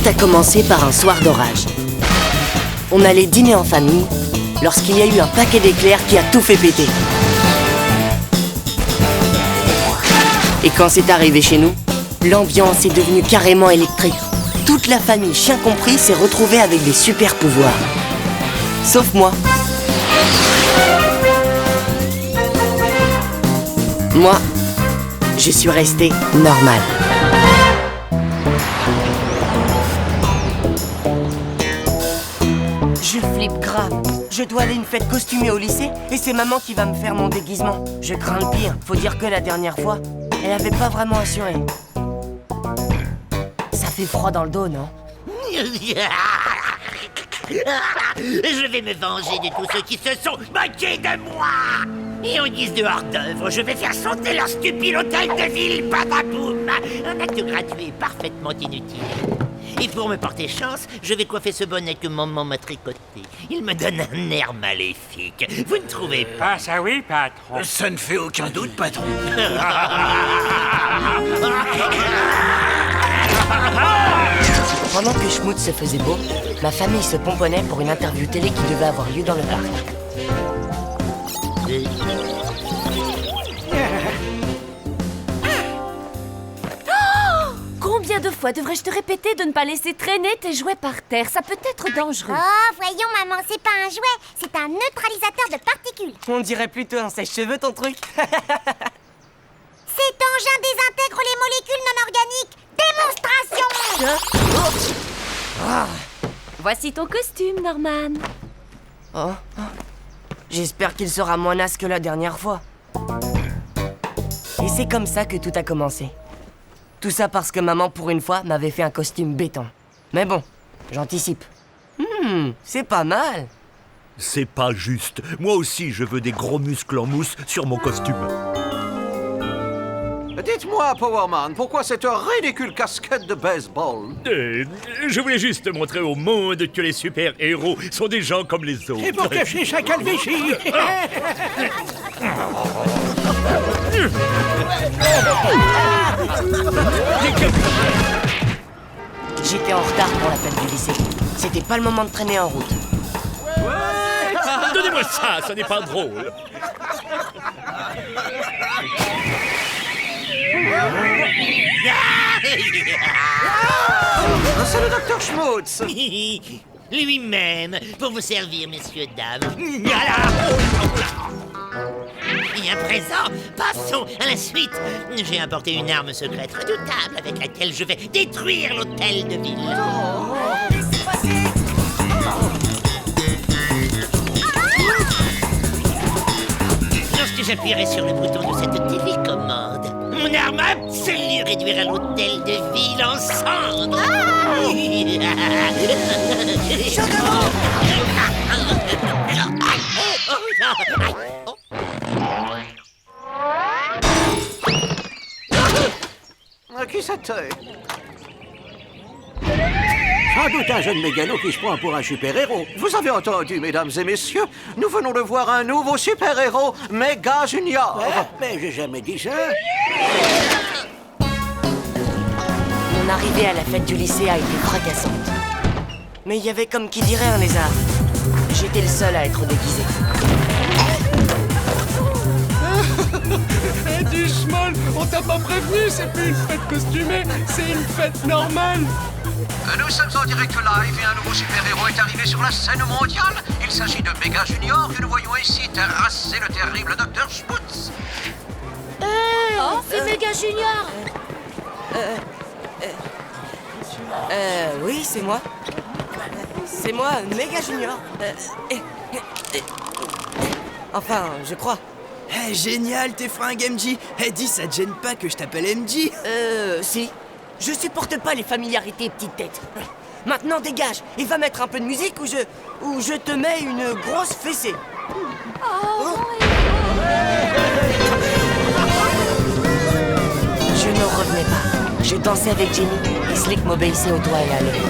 a commencé par un soir d'orage. On allait dîner en famille lorsqu'il y a eu un paquet d'éclairs qui a tout fait péter. Et quand c'est arrivé chez nous, l'ambiance est devenue carrément électrique. Toute la famille, chien compris, s'est retrouvée avec des super pouvoirs. Sauf moi. Moi, je suis resté normal. Je flippe grave. Je dois aller à une fête costumée au lycée et c'est maman qui va me faire mon déguisement. Je crains le pire. Faut dire que la dernière fois, elle avait pas vraiment assuré. Ça fait froid dans le dos, non? Je vais me venger de tous ceux qui se sont moqués de moi. Et en guise de hors-d'œuvre, je vais faire chanter leur stupide hôtel de ville, badaboum. Un acte gratuit parfaitement inutile. Et pour me porter chance, je vais coiffer ce bonnet que maman m'a tricoté. Il me donne un air maléfique. Vous ne trouvez pas? Ah ça oui, patron. Ça ne fait aucun doute, patron. Pendant que Schmutz se faisait beau, ma famille se pomponnait pour une interview télé qui devait avoir lieu dans le parc. Combien de fois devrais-je te répéter de ne pas laisser traîner tes jouets par terre? Ça peut être dangereux. Oh, voyons, maman, c'est pas un jouet, c'est un neutralisateur de particules. On dirait plutôt un sèche-cheveux, ton truc. Cet engin désintègre les molécules non organiques. Démonstration. Voici ton costume, Norman. Oh. J'espère qu'il sera moins naze que la dernière fois. Et c'est comme ça que tout a commencé. Tout ça parce que maman, pour une fois, m'avait fait un costume béton. Mais bon, j'anticipe. C'est pas mal. C'est pas juste. Moi aussi, je veux des gros muscles en mousse sur mon costume. Dites-moi, Powerman, pourquoi cette ridicule casquette de baseball? Je voulais juste montrer au monde que les super-héros sont des gens comme les autres. Et pour cacher sa calvitie. J'étais en retard pour la fête du lycée. C'était pas le moment de traîner en route. Donnez-moi ça, ça n'est pas drôle. C'est le docteur Schmutz. Lui-même, pour vous servir, messieurs, dames. Et à présent, passons à la suite. J'ai apporté une arme secrète redoutable avec laquelle je vais détruire l'hôtel de ville. Lorsque j'appuierai sur le bouton de cette télécommande, mon arme absolue réduira l'hôtel de ville en cendres. Qui c'était? Sans doute un jeune mégalo qui se prend pour un super-héros. Vous avez entendu, mesdames et messieurs, nous venons de voir un nouveau super-héros, Méga Junior. Mais j'ai jamais dit ça. Mon arrivée à la fête du lycée a été fracassante. Mais il y avait comme qui dirait un lézard. J'étais le seul à être déguisé. Eh, du schmoll, on t'a pas prévenu, c'est plus une fête costumée, c'est une fête normale. Nous sommes en direct live et un nouveau super-héros est arrivé sur la scène mondiale. Il s'agit de Méga Junior que nous voyons ici terrasser le terrible Dr. Schmutz. C'est Méga Junior. Oui, c'est moi. C'est moi, Méga Junior. Enfin, je crois. Eh, génial, tes fringues, MJ. Eh, dis, ça te gêne pas que je t'appelle MJ? Si. Je supporte pas les familiarités, petite tête. Maintenant, dégage et va mettre un peu de musique ou je te mets une grosse fessée. Je ne revenais pas. Je dansais avec Jenny et Slick m'obéissait au doigt et à l'œil.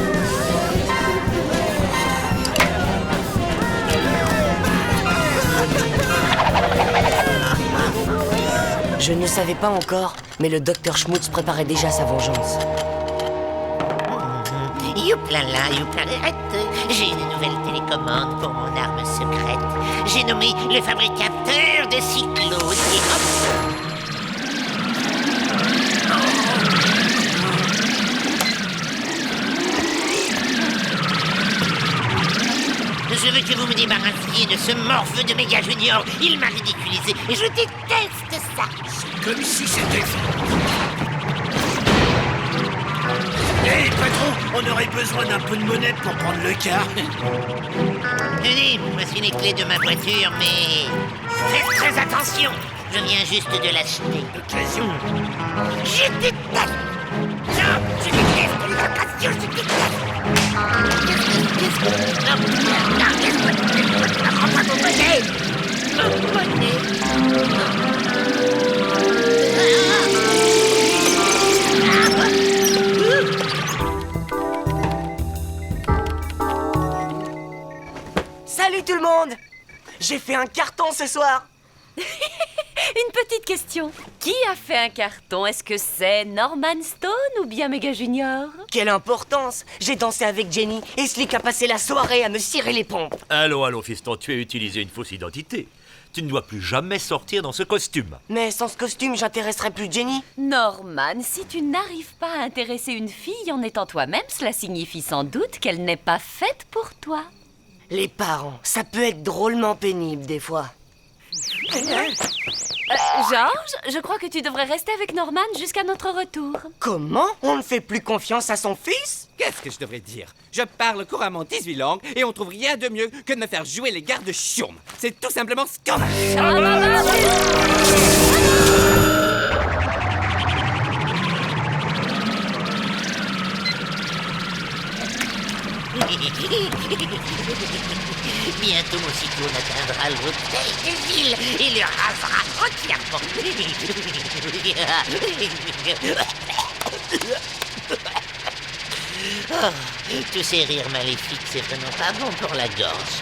Je ne savais pas encore, mais le docteur Schmutz préparait déjà sa vengeance. Youplala, youplarette. J'ai une nouvelle télécommande pour mon arme secrète. J'ai nommé le fabricateur de cyclones et hop. Je veux que vous me débarrassiez de ce morveux de Méga Junior. Il m'a ridiculisé et je déteste ça. C'est comme si c'était Hé, patron, on aurait besoin d'un peu de monnaie pour prendre le car. Tenez, voici les clés de ma voiture, mais faites très attention. Je viens juste de l'acheter. D'occasion. Je déteste. Non, je déteste les occasions, je déteste. Rends-moi mon bonnet. Mon bonnet. Salut tout le monde! J'ai fait un carton ce soir! Une petite question. Qui a fait un carton? Est-ce que c'est Norman Stone ou bien Méga Junior? Quelle importance! J'ai dansé avec Jenny et Slick a passé la soirée à me cirer les pompes. Allons, fiston, tu as utilisé une fausse identité. Tu ne dois plus jamais sortir dans ce costume. Mais sans ce costume, j'intéresserais plus Jenny. Norman, si tu n'arrives pas à intéresser une fille en étant toi-même, cela signifie sans doute qu'elle n'est pas faite pour toi. Les parents, ça peut être drôlement pénible des fois. George, je crois que tu devrais rester avec Norman jusqu'à notre retour. Comment? On ne fait plus confiance à son fils? Qu'est-ce que je devrais dire? Je parle couramment 18 langues et on trouve rien de mieux que de me faire jouer les gardes chiourmes. C'est tout simplement scandaleux. Bientôt mon cyclone atteindra l'hôtel de ville et le rasera entièrement. Oh, tous ces rires maléfiques, c'est vraiment pas bon pour la gorge.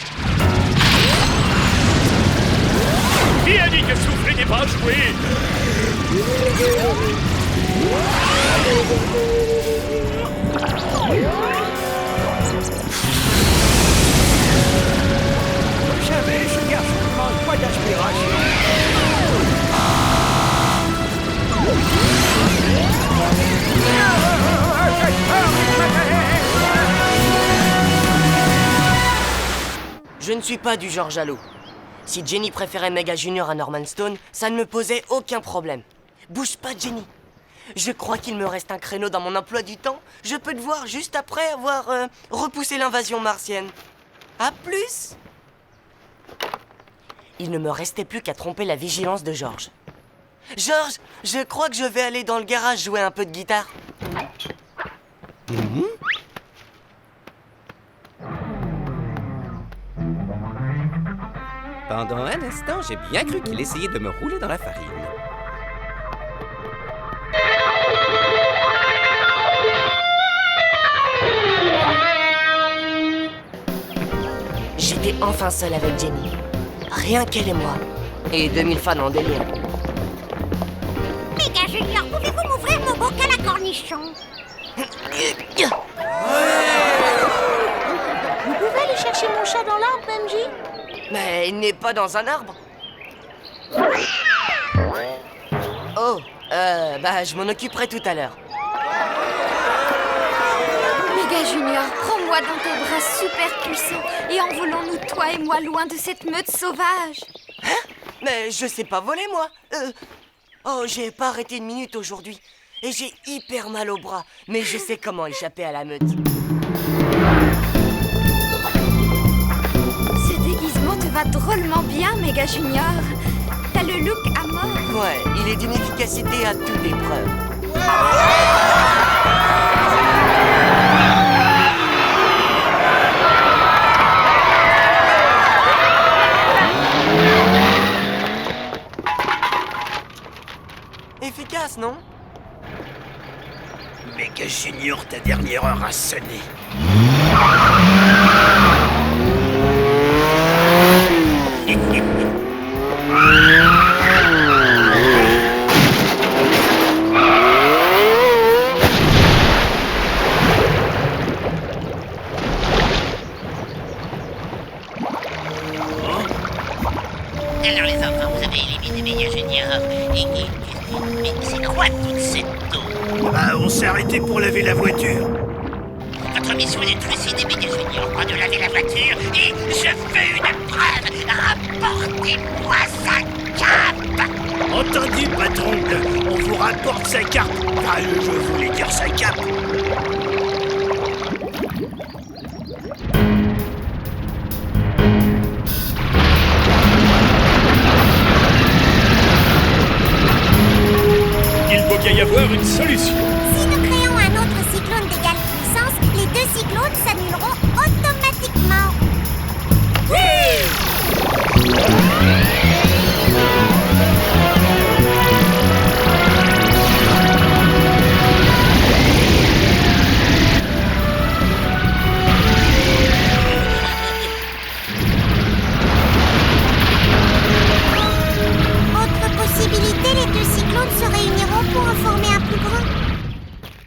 Qui a dit que souffler n'est pas joué? Jamais ce garçon ne manque pas d'inspiration. Je ne suis pas du genre jaloux. Si Jenny préférait Méga Junior à Norman Stone, ça ne me posait aucun problème. Bouge pas, Jenny. Je crois qu'il me reste un créneau dans mon emploi du temps. Je peux te voir juste après avoir repoussé l'invasion martienne. À plus. Il ne me restait plus qu'à tromper la vigilance de George. George, je crois que je vais aller dans le garage jouer un peu de guitare. Pendant un instant, j'ai bien cru qu'il essayait de me rouler dans la farine. J'étais enfin seul avec Jenny. Rien qu'elle et moi. Et 2000 fans en délire. Méga Junior, pouvez-vous m'ouvrir mon bocal à cornichons? Vous pouvez aller chercher mon chat dans l'arbre, MJ? Mais il n'est pas dans un arbre. Oh, je m'en occuperai tout à l'heure. Méga Junior, prends-moi dans tes bras super puissants et envolons-nous, toi et moi, loin de cette meute sauvage. Hein? Mais je sais pas voler, moi. Oh, j'ai pas arrêté une minute aujourd'hui. Et j'ai hyper mal au bras. Mais je sais comment échapper à la meute. Ce déguisement te va drôlement bien, Méga Junior. T'as le look à mort. Ouais, il est d'une efficacité à toute épreuve. Efficace, non? Méga Junior, ta dernière heure a sonné. Mais c'est quoi toute cette eau? Bah, on s'est arrêté pour laver la voiture. Votre mission est de trucider Méga Junior, pas de laver la voiture, et je fais une preuve. Rapportez-moi sa cape. Entendu, patron. On vous rapporte sa carte. Ah, je voulais dire sa cape. Il faut bien y avoir une solution. Si nous créons un autre cyclone d'égale puissance, les deux cyclones s'annuleront automatiquement. Autre possibilité, les deux cyclones se réuniront pour en former un plus grand.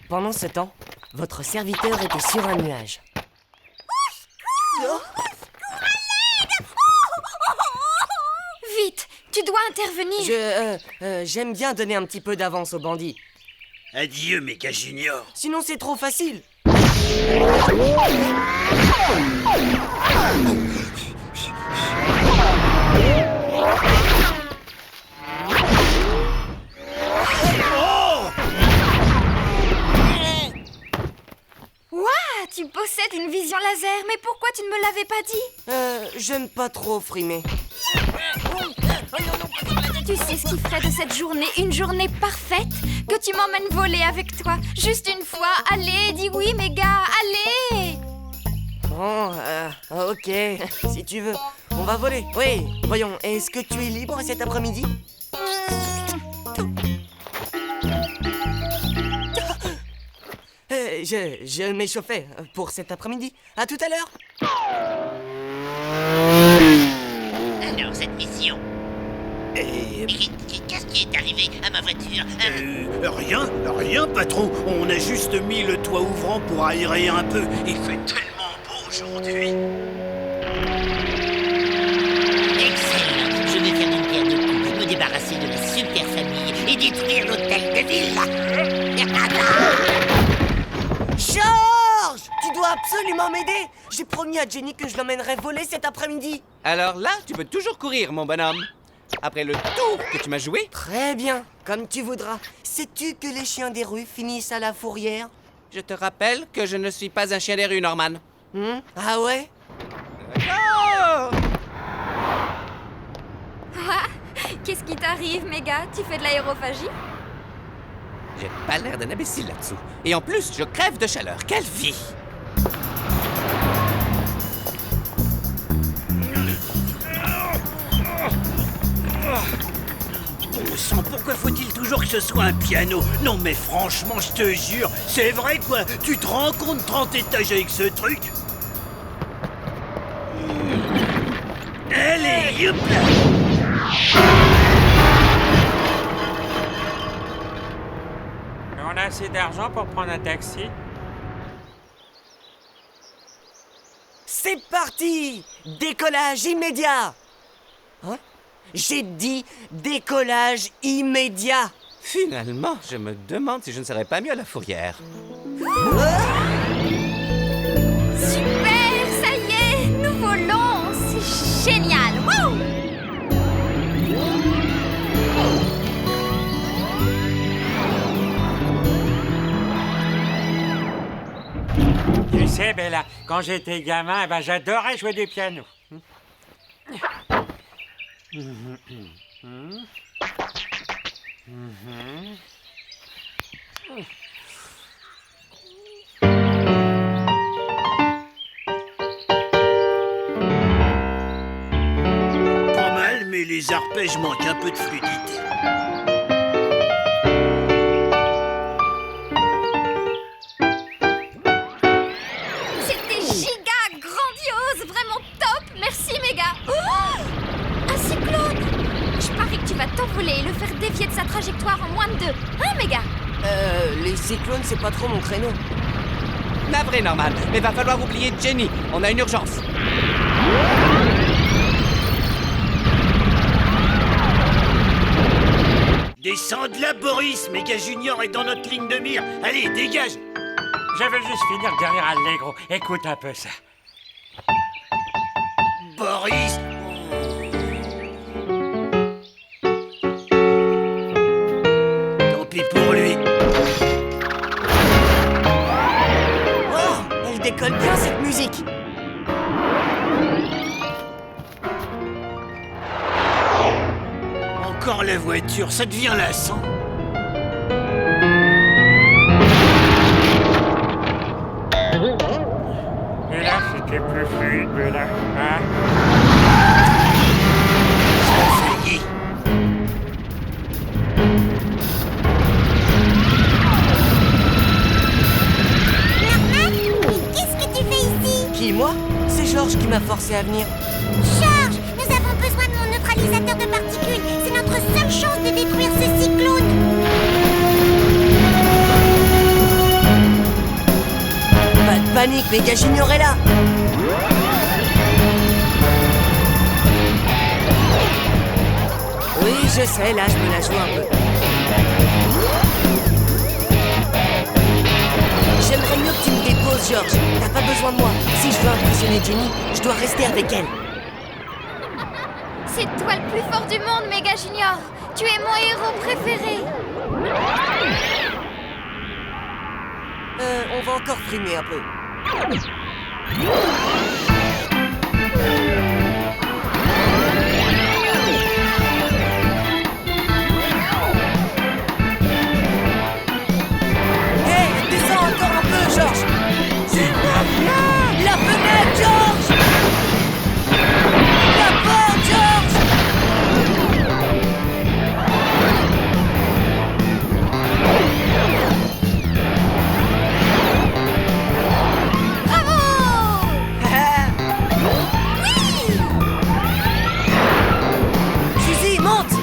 Pendant ce temps, votre serviteur était sur un nuage. Vite, tu dois intervenir. J'aime bien donner un petit peu d'avance aux bandits. Adieu, Méga Junior. Sinon, c'est trop facile. Ouah, tu possèdes une vision laser, mais pourquoi tu ne me l'avais pas dit? J'aime pas trop frimer. Tu sais ce qui ferait de cette journée une journée parfaite? Que tu m'emmènes voler avec toi, juste une fois. Allez, dis oui, Méga, allez! Bon, ok, si tu veux. On va voler. Oui, voyons, est-ce que tu es libre cet après-midi? Je m'échauffais pour cet après-midi. À tout à l'heure. Alors, cette mission. Qu'est-ce qui est arrivé à ma voiture? Rien, patron. On a juste mis le toit ouvrant pour aérer un peu. Il fait tellement beau aujourd'hui. Excellent. Je vais faire une pierre de coups, me débarrasser de la super famille et détruire l'hôtel de ville. Georges, tu dois absolument m'aider. J'ai promis à Jenny que je l'emmènerais voler cet après-midi. Alors là, tu peux toujours courir, mon bonhomme. Après le tour que tu m'as joué. Très bien, comme tu voudras. Sais-tu que les chiens des rues finissent à la fourrière? Je te rappelle que je ne suis pas un chien des rues, Norman. Ah ouais? Oh! Qu'est-ce qui t'arrive, Méga? Tu fais de l'aérophagie? J'ai pas l'air d'un imbécile là-dessous. Et en plus, je crève de chaleur. Quelle vie! Bon sang, pourquoi faut-il toujours que ce soit un piano? Non mais franchement, je te jure, c'est vrai quoi? Tu te rends compte 30 étages avec ce truc? Allez, youp là! On a assez d'argent pour prendre un taxi? C'est parti! Décollage immédiat! Hein? J'ai dit décollage immédiat! Finalement, je me demande si je ne serais pas mieux à la fourrière. Super, ça y est, nous volons, c'est génial! Wouh! Tu sais, Bella, quand j'étais gamin, j'adorais jouer du piano. Pas mal, mais les arpèges manquent un peu de fluidité. C'était giga grandiose, vraiment top! Merci, Méga! Oh, un cyclone! Je parie que tu vas t'envoler et le faire dévier de sa trajectoire en moins de 2. Hein, Méga? Les cyclones, c'est pas trop mon créneau. Navré, Norman, mais va falloir oublier Jenny. On a une urgence. Descends de là, Boris. Méga Junior est dans notre ligne de mire. Allez, dégage. Je veux juste finir le dernier Allegro. Écoute un peu ça. Boris. Tant pis pour lui. Oh, elle décolle bien cette musique. Encore la voiture, ça devient lassant. Et là, c'était plus fluide, mais là, hein? Ça a failli. Norman, mais qu'est-ce que tu fais ici? Qui, moi? C'est Georges qui m'a forcé à venir. Georges, nous avons besoin de mon neutralisateur de particules. C'est notre seule chance de détruire ce cyclone. Pas de panique, Méga Junior est là. Oui, je sais, là, je me la joue un peu. J'aimerais mieux que tu me déposes, Georges. T'as pas besoin de moi. Si je veux impressionner Jenny, je dois rester avec elle. C'est toi le plus fort du monde, Méga Junior. Tu es mon héros préféré. On va encore frimer un peu. Hey, descends encore un peu, Georges. La fenêtre, Georges. La porte, Georges. Suzy, monte.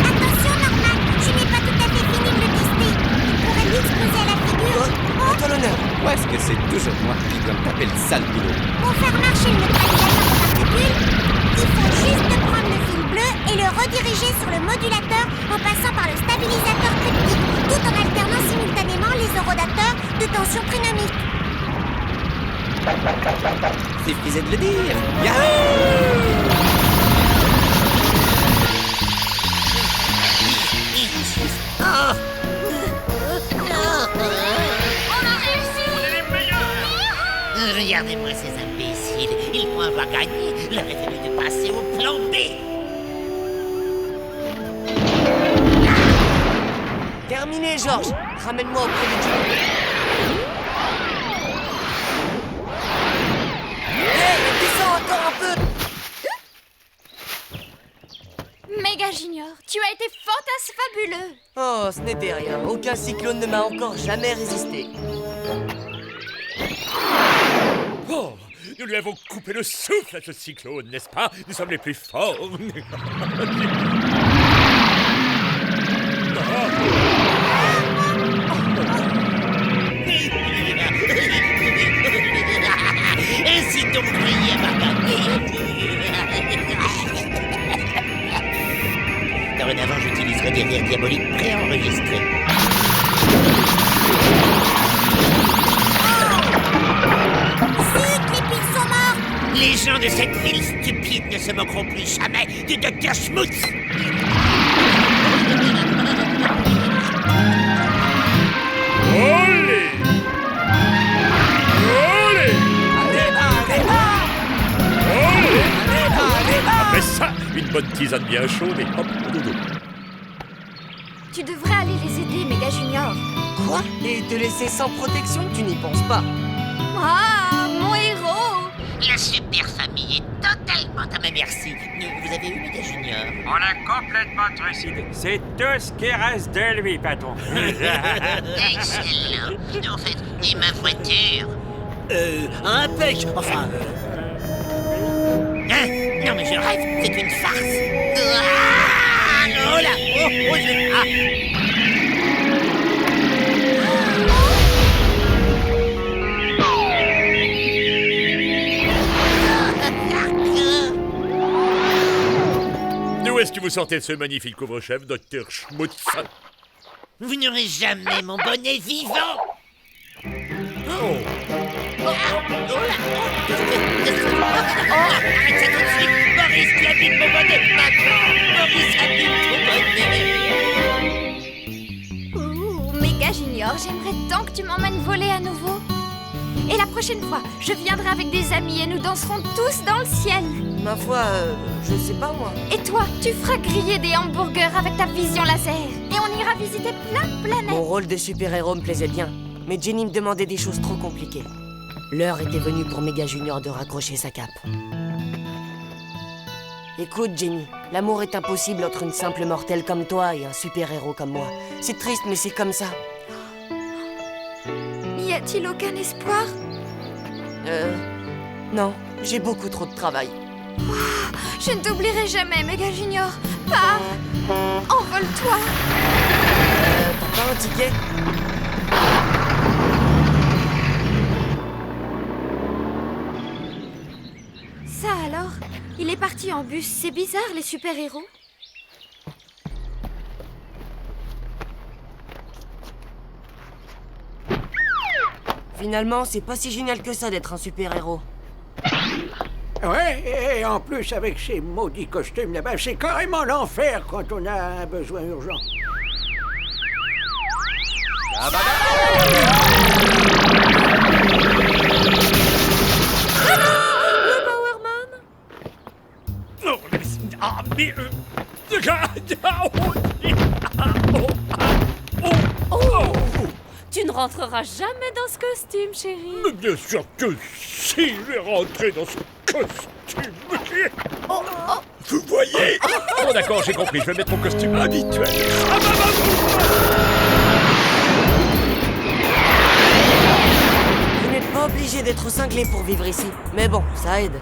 Attention, Norman, je n'ai pas tout à fait fini de le tester. Il pourrait lui exploser à la figure. À ton honneur. Ou est-ce que c'est toujours moi qui dois me taper le sale boulot? Pour faire marcher le neutralisateur de particules, il faut juste prendre le fil bleu et le rediriger sur le modulateur en passant par le stabilisateur cryptique, tout en alternant simultanément les orodateurs de tension trinomique. Suffisait de le dire. Yahoo! On a réussi. Regardez-moi ces imbéciles. Ils vont avoir gagné. Il aurait fallu de passer au plan B. Terminé, Georges. Ramène-moi auprès de Jenny. Hey, descends encore un peu. Méga Junior, tu as été fantasme fabuleux. Oh, ce n'était rien. Aucun cyclone ne m'a encore jamais résisté. Oh, nous lui avons coupé le souffle à ce cyclone, n'est-ce pas? Nous sommes les plus forts. Et si donc criez avoir gagné. Dorénavant, j'utiliserai des rires diaboliques préenregistrés. Zut, les piles sont mortes. Les gens de cette ville stupide ne se moqueront plus jamais du Dr Schmutz. Olé! Olé! Olé! Après ça, une bonne tisane bien chaude et hop, au dodo. Tu devrais aller les aider, Méga Junior. Quoi? Et te laisser sans protection? Tu n'y penses pas. Ah, mon héros. La super famille est totalement à ma merci. Vous avez eu Méga Junior? On a complètement trucidé. C'est tout ce qui reste de lui, patron. Excellent. En fait, et ma voiture? Impec. Enfin, Hein? Non mais je rêve, c'est une farce. Ah, oh là, oh, je... D'où est-ce que vous sortez de ce magnifique couvre-chef, Dr. Schmutz? Vous n'aurez jamais mon bonnet vivant. Oh. Arrête ça tout de suite. Maurice, tu abîmes mon bonnet. Maintenant, Maurice abîme ton bonnet. Ouh, Méga Junior, j'aimerais tant que tu m'emmènes voler à nouveau. Et la prochaine fois, je viendrai avec des amis et nous danserons tous dans le ciel. Ma foi, je sais pas moi. Et toi, tu feras griller des hamburgers avec ta vision laser. Et on ira visiter plein de planètes. Mon rôle de super-héros me plaisait bien, mais Jenny me demandait des choses trop compliquées. L'heure était venue pour Méga Junior de raccrocher sa cape. Écoute, Jenny, l'amour est impossible entre une simple mortelle comme toi et un super-héros comme moi. C'est triste, mais c'est comme ça. Y a-t-il aucun espoir? Non, j'ai beaucoup trop de travail. Je ne t'oublierai jamais, Méga Junior. Pars, envole-toi. T'as pas un ticket? Ça alors? Il est parti en bus, c'est bizarre les super-héros. Finalement, c'est pas si génial que ça d'être un super-héros. Ouais, et en plus avec ces maudits costumes là-bas, c'est carrément l'enfer quand on a un besoin urgent. Le Powerman? Tu ne rentreras jamais dans ce costume, chérie. Mais bien sûr que si, je vais rentrer dans ce costume. Vous voyez? Bon d'accord, j'ai compris, je vais mettre mon costume habituel. Vous n'êtes pas obligé d'être cinglé pour vivre ici. Mais bon, ça aide.